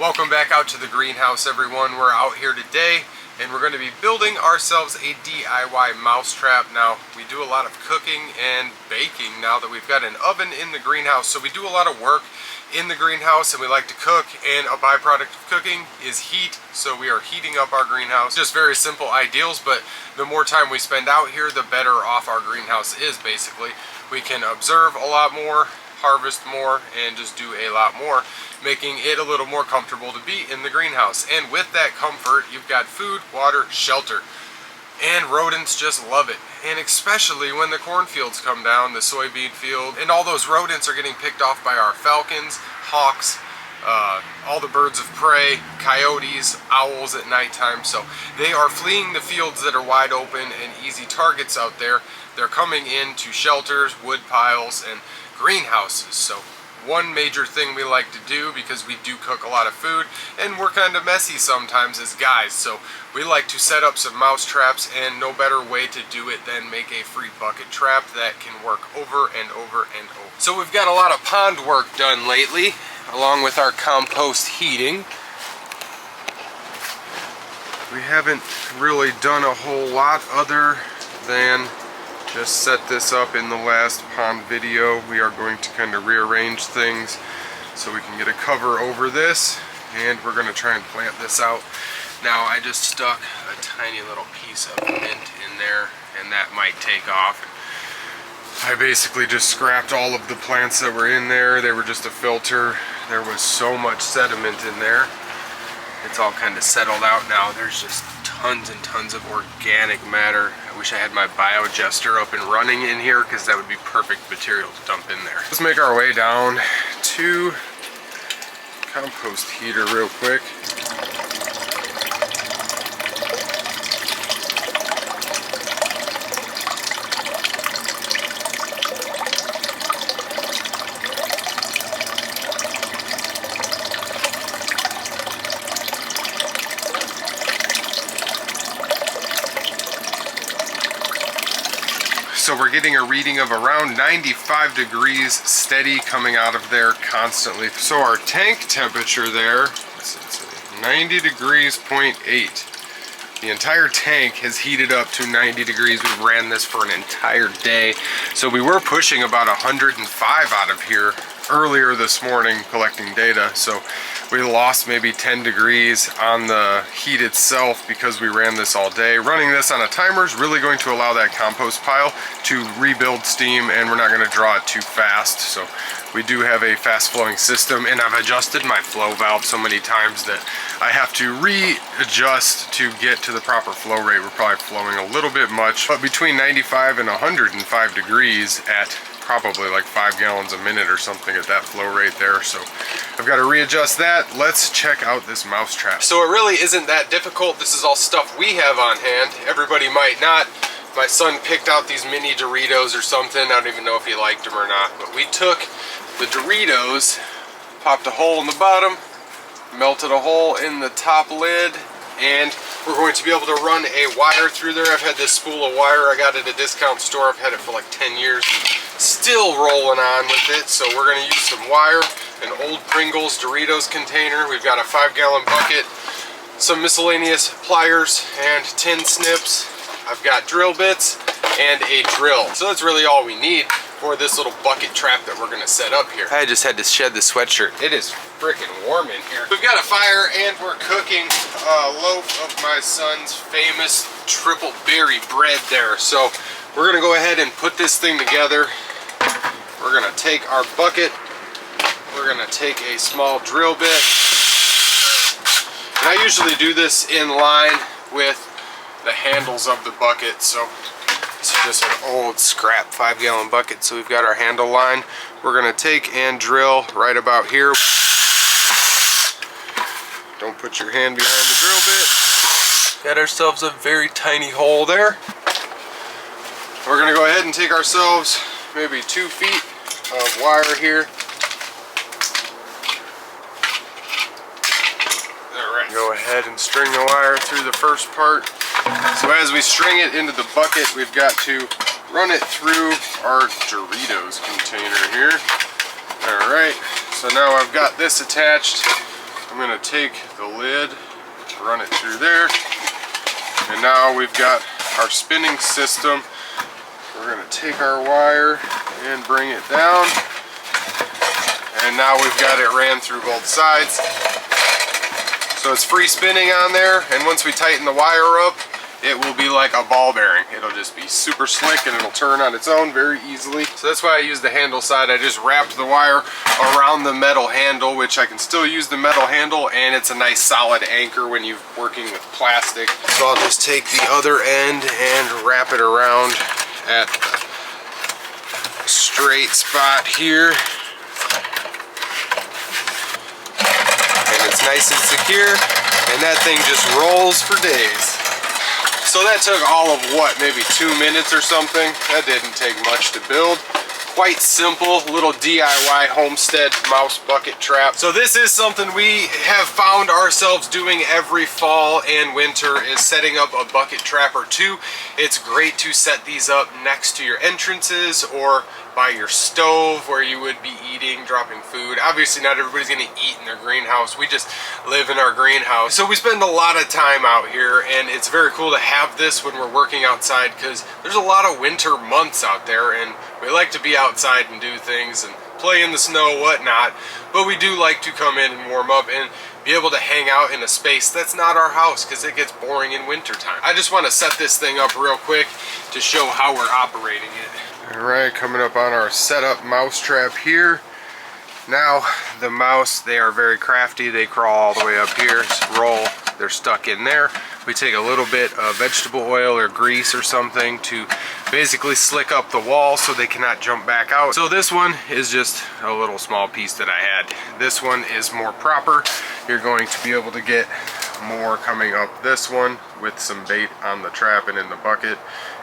Welcome back out to the greenhouse, everyone. We're out here today and we're going to be building ourselves a DIY mousetrap. Now, we do a lot of cooking and baking now that we've got an oven in the greenhouse, so we do a lot of work in the greenhouse and we like to cook, and a byproduct of cooking is heat, so we are heating up our greenhouse. Just very simple ideals, but the more time we spend out here, the better off our greenhouse is, basically. We can observe a lot more, harvest more, and just do a lot more, making it a little more comfortable to be in the greenhouse. And with that comfort, you've got food, water, shelter, and rodents just love it. And especially when the cornfields come down, the soybean field, and all those rodents are getting picked off by our falcons, hawks, all the birds of prey, coyotes, owls at nighttime. So they are fleeing the fields that are wide open and easy targets out there. They're coming into shelters, wood piles, and greenhouses. So one major thing we like to do, because we do cook a lot of food and we're kind of messy sometimes as guys, so we like to set up some mouse traps, and no better way to do it than make a free bucket trap that can work over and over and over. So we've got a lot of pond work done lately, along with our compost heating. We haven't really done a whole lot other than just set this up in the last pond video. We are going to kind of rearrange things so we can get a cover over this, and we're going to try and plant this out. Now, I just stuck a tiny little piece of mint in there, and that might take off. I basically just scrapped all of the plants that were in there. They were just a filter. There was so much sediment in there. It's all kind of settled out now. There's just tons and tons of organic matter. I wish I had my biogester up and running in here, because that would be perfect material to dump in there. Let's make our way down to compost heater real quick. So we're getting a reading of around 95 degrees steady coming out of there constantly. So our tank temperature there, 90 degrees, 0.8. The entire tank has heated up to 90 degrees. We ran this for an entire day. So we were pushing about 105 out of here earlier this morning collecting data. So we lost maybe 10 degrees on the heat itself because we ran this all day. Running this on a timer is really going to allow that compost pile to rebuild steam, and we're not going to draw it too fast. So we do have a fast flowing system, and I've adjusted my flow valve so many times that I have to readjust to get to the proper flow rate. We're probably flowing a little bit much, but between 95 and 105 degrees at probably like 5 gallons a minute or something at that flow rate there. So I've got to readjust that. Let's check out this mouse trap. So it really isn't that difficult. This is all stuff we have on hand. Everybody might not. My son picked out these mini Doritos or something. I don't even know if he liked them or not, but we took the Doritos, popped a hole in the bottom, melted a hole in the top lid, and we're going to be able to run a wire through there. I've had this spool of wire I got at a discount store. I've had it for like 10 years. Still rolling on with it. So we're going to use some wire, an old Pringles Doritos container. We've got a 5-gallon bucket, some miscellaneous pliers and tin snips. I've got drill bits and a drill. So that's really all we need for this little bucket trap that we're going to set up here. I just had to shed the sweatshirt. It is freaking warm in here. We've got a fire and we're cooking a loaf of my son's famous triple berry bread there. So we're going to go ahead and put this thing together. We're going to take our bucket. We're going to take a small drill bit. And I usually do this in line with the handles of the bucket. So this is just an old scrap 5-gallon bucket. So we've got our handle line. We're going to take and drill right about here. Don't put your hand behind the drill bit. Got ourselves a very tiny hole there. We're going to go ahead and take ourselves maybe 2 feet of wire here. Alright, go ahead and string the wire through the first part. So as we string it into the bucket, we've got to run it through our Doritos container here. Alright, so now I've got this attached. I'm gonna take the lid, run it through there, and now we've got our spinning system. We're gonna take our wire and bring it down, and now we've got it ran through both sides. So it's free spinning on there, and once we tighten the wire up, it will be like a ball bearing. It'll just be super slick and it'll turn on its own very easily. So that's why I use the handle side. I just wrapped the wire around the metal handle, which I can still use the metal handle, and it's a nice solid anchor when you're working with plastic. So I'll just take the other end and wrap it around at the straight spot here. And it's nice and secure, and that thing just rolls for days. So that took all of what, maybe 2 minutes or something. That didn't take much to build. Quite simple, little DIY homestead mouse bucket trap. So this is something we have found ourselves doing every fall and winter, is setting up a bucket trap or two. It's great to set these up next to your entrances or by your stove where you would be eating, dropping food. Obviously not everybody's gonna eat in their greenhouse. We just live in our greenhouse. So we spend a lot of time out here, and it's very cool to have this when we're working outside, because there's a lot of winter months out there and we like to be outside and do things and play in the snow, whatnot, but we do like to come in and warm up and be able to hang out in a space that's not our house, because it gets boring in winter time. I just want to set this thing up real quick to show how we're operating it. Alright, coming up on our setup mouse trap here. Now the mouse, they are very crafty. They crawl all the way up here, roll, they're stuck in there. We take a little bit of vegetable oil or grease or something to basically slick up the wall so they cannot jump back out. So this one is just a little small piece that I had. This one is more proper. You're going to be able to get more coming up this one with some bait on the trap and in the bucket,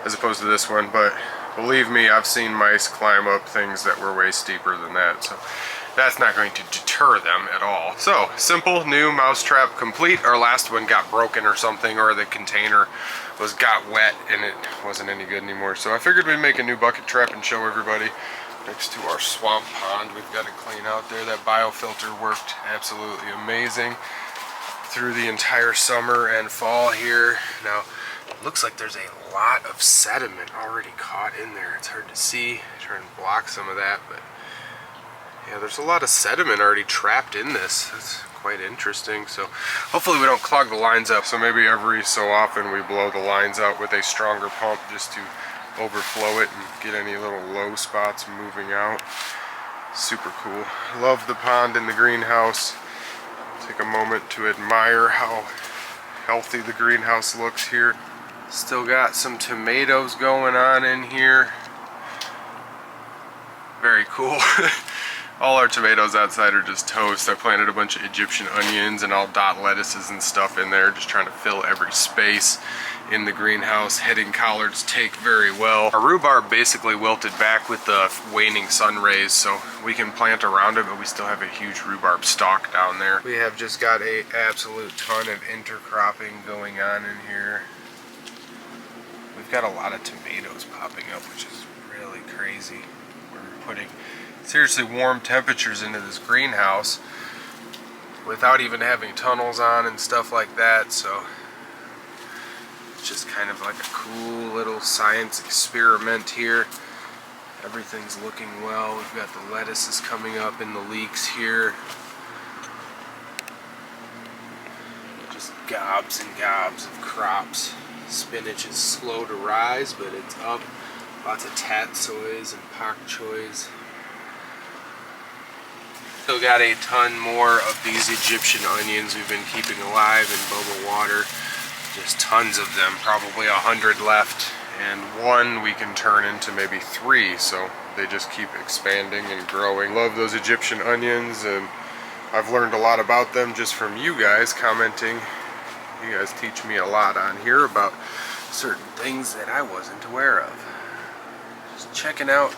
as opposed to this one. But believe me, I've seen mice climb up things that were way steeper than that, so that's not going to deter them at all. So, simple new mouse trap complete. Our last one got broken or something, or the container got wet and it wasn't any good anymore. So I figured we'd make a new bucket trap and show everybody. Next to our swamp pond, we've got to clean out there. That biofilter worked absolutely amazing through the entire summer and fall here. Now, it looks like there's a lot of sediment already caught in there. It's hard to see. Try and block some of that, but yeah, there's a lot of sediment already trapped in this. It's quite interesting. So hopefully we don't clog the lines up. So maybe every so often we blow the lines out with a stronger pump just to overflow it and get any little low spots moving out. Super cool. Love the pond in the greenhouse. Take a moment to admire how healthy the greenhouse looks here. Still got some tomatoes going on in here. Very cool. All our tomatoes outside are just toast. I planted a bunch of Egyptian onions and all dot lettuces and stuff in there, just trying to fill every space in the greenhouse. Heading collards take very well. Our rhubarb basically wilted back with the waning sun rays, so we can plant around it, but we still have a huge rhubarb stalk down there. We have just got an absolute ton of intercropping going on in here. We've got a lot of tomatoes popping up, which is really crazy. We're putting seriously warm temperatures into this greenhouse without even having tunnels on and stuff like that, so it's just kind of like a cool little science experiment here. Everything's looking well. We've got the lettuces coming up in the leeks here. Just gobs and gobs of crops. Spinach is slow to rise, but it's up. Lots of tatsoys and pak choys. Still got a ton more of these Egyptian onions we've been keeping alive in bubble water. Just tons of them, probably 100 left. And one we can turn into maybe 3, so they just keep expanding and growing. Love those Egyptian onions, and I've learned a lot about them just from you guys commenting. You guys teach me a lot on here about certain things that I wasn't aware of. Just checking out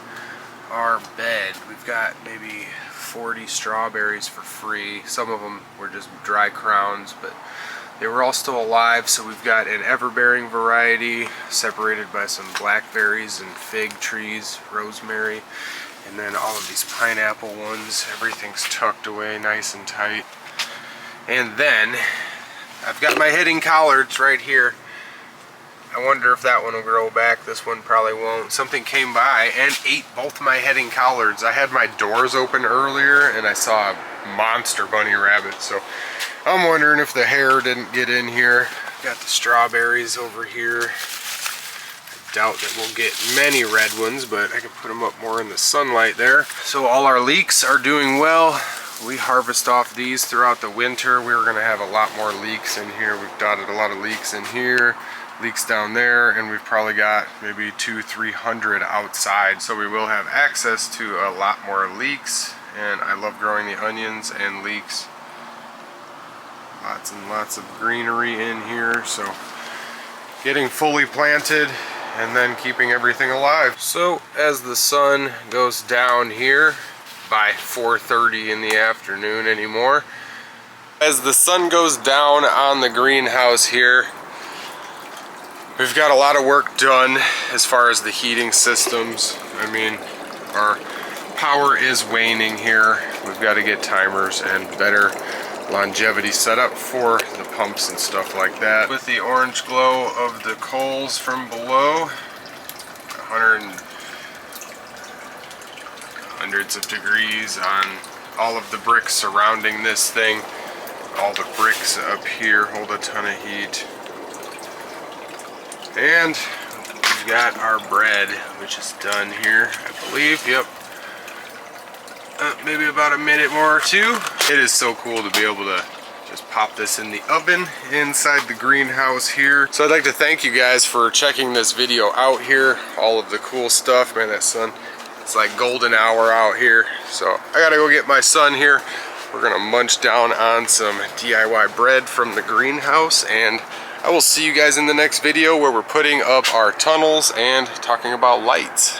our bed. We've got maybe 40 strawberries for free. Some of them were just dry crowns, but they were all still alive. So we've got an everbearing variety separated by some blackberries and fig trees, rosemary, and then all of these pineapple ones. Everything's tucked away nice and tight. And then I've got my heading collards right here. I wonder if that one will grow back. This one probably won't. Something came by and ate both my heading collards. I had my doors open earlier and I saw a monster bunny rabbit. So I'm wondering if the hare didn't get in here. Got the strawberries over here. I doubt that we'll get many red ones, but I can put them up more in the sunlight there. So all our leeks are doing well. We harvest off these throughout the winter. We're gonna have a lot more leeks in here. We've dotted a lot of leeks in here, leeks down there, and we've probably got maybe 200-300 outside. So we will have access to a lot more leeks, and I love growing the onions and leeks. Lots and lots of greenery in here, so getting fully planted and then keeping everything alive. So as the sun goes down here, by 4:30 in the afternoon anymore, as the sun goes down on the greenhouse here, we've got a lot of work done as far as the heating systems. I mean, our power is waning here. We've got to get timers and better longevity set up for the pumps and stuff like that. With the orange glow of the coals from below, hundreds of degrees on all of the bricks surrounding this thing. All the bricks up here hold a ton of heat. And we've got our bread, which is done here, I believe. Yep. Maybe about a minute more or two. It is so cool to be able to just pop this in the oven inside the greenhouse here. So I'd like to thank you guys for checking this video out here. All of the cool stuff. Man, that sun, it's like golden hour out here. So I gotta go get my son here. We're gonna munch down on some DIY bread from the greenhouse, and I will see you guys in the next video where we're putting up our tunnels and talking about lights.